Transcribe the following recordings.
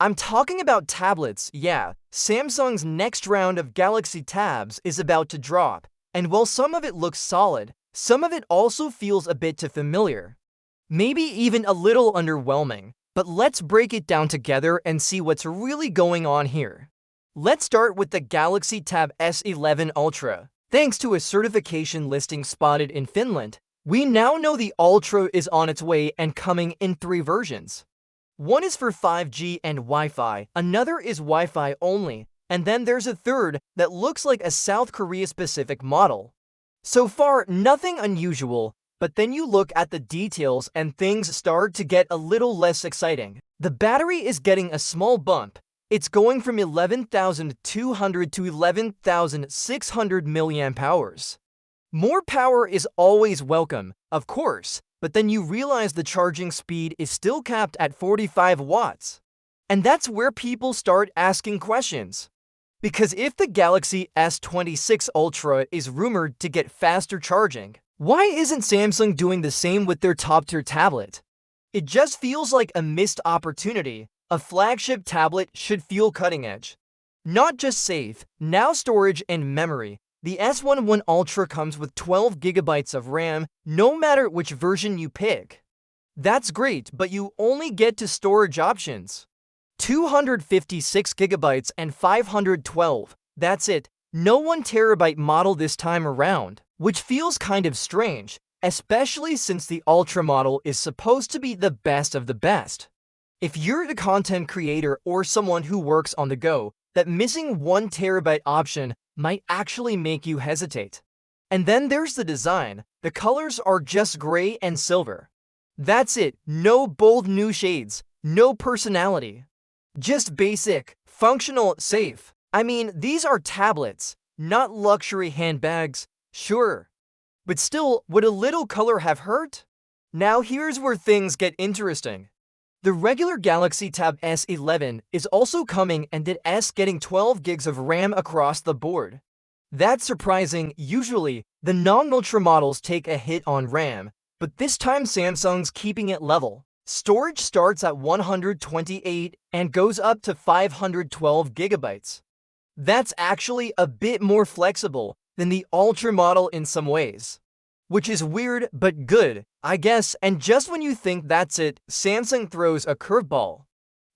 I'm talking about tablets, yeah. Samsung's next round of Galaxy Tabs is about to drop, and while some of it looks solid, some of it also feels a bit too familiar. Maybe even a little underwhelming, but let's break it down together and see what's really going on here. Let's start with the Galaxy Tab S11 Ultra. Thanks to a certification listing spotted in Finland, we now know the Ultra is on its way and coming in 3 versions. One is for 5G and Wi-Fi, another is Wi-Fi only, and then there's a third that looks like a South Korea-specific model. So far, nothing unusual, but then you look at the details and things start to get a little less exciting. The battery is getting a small bump. It's going from 11,200 to 11,600 mAh. More power is always welcome, of course, but then you realize the charging speed is still capped at 45 watts. And that's where people start asking questions. Because if the Galaxy S26 Ultra is rumored to get faster charging, why isn't Samsung doing the same with their top-tier tablet? It just feels like a missed opportunity. A flagship tablet should feel cutting-edge. Not just safe, now storage and memory. The S11 Ultra comes with 12 GB of RAM, no matter which version you pick. That's great, but you only get 2 storage options. 256 GB and 512. That's it. No 1 TB model this time around, which feels kind of strange, especially since the Ultra model is supposed to be the best of the best. If you're a content creator or someone who works on the go, that missing 1 TB option might actually make you hesitate. And then there's the design. The colors are just gray and silver. That's it. No bold new shades, no personality. Just basic, functional, safe. I mean, these are tablets, not luxury handbags, sure. But still, would a little color have hurt? Now here's where things get interesting. The regular Galaxy Tab S11 is also coming and it is getting 12 gigs of RAM across the board. That's surprising. Usually, the non-Ultra models take a hit on RAM, but this time Samsung's keeping it level. Storage starts at 128 and goes up to 512 GB. That's actually a bit more flexible than the Ultra model in some ways. Which is weird but good, I guess, and just when you think that's it, Samsung throws a curveball.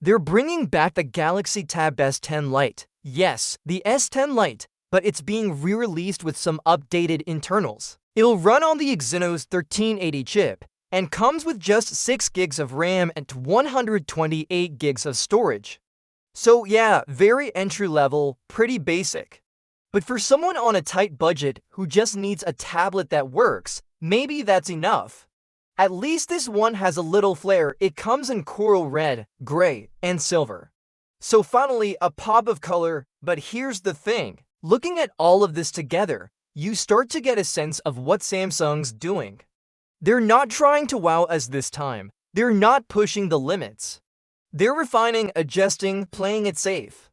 They're bringing back the Galaxy Tab S10 Lite. Yes, the S10 Lite, but it's being re-released with some updated internals. It'll run on the Exynos 1380 chip, and comes with just 6 gigs of RAM and 128 gigs of storage. So yeah, very entry-level, pretty basic. But for someone on a tight budget who just needs a tablet that works, maybe that's enough. At least this one has a little flair. It comes in coral red, gray, and silver. So finally, a pop of color, but here's the thing. Looking at all of this together, you start to get a sense of what Samsung's doing. They're not trying to wow us this time. They're not pushing the limits. They're refining, adjusting, playing it safe.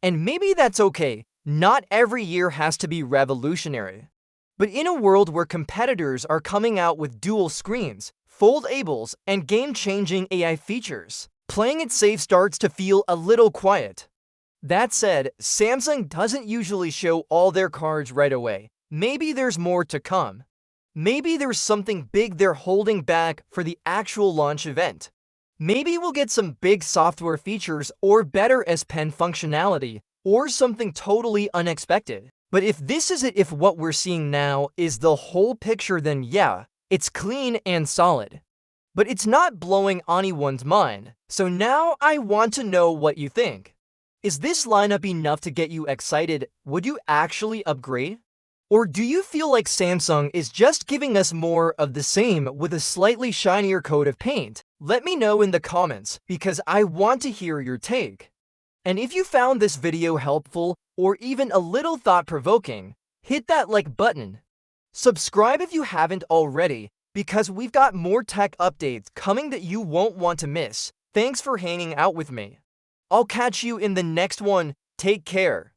And maybe that's okay. Not every year has to be revolutionary. But in a world where competitors are coming out with dual screens, foldables, and game-changing AI features, playing it safe starts to feel a little quiet. That said, Samsung doesn't usually show all their cards right away. Maybe there's more to come. Maybe there's something big they're holding back for the actual launch event. Maybe we'll get some big software features or better S Pen functionality, or something totally unexpected. But if this is it, if what we're seeing now is the whole picture, then yeah, it's clean and solid. But it's not blowing anyone's mind. So now I want to know what you think. Is this lineup enough to get you excited? Would you actually upgrade? Or do you feel like Samsung is just giving us more of the same with a slightly shinier coat of paint? Let me know in the comments because I want to hear your take. And if you found this video helpful or even a little thought-provoking, hit that like button. Subscribe if you haven't already because we've got more tech updates coming that you won't want to miss. Thanks for hanging out with me. I'll catch you in the next one. Take care.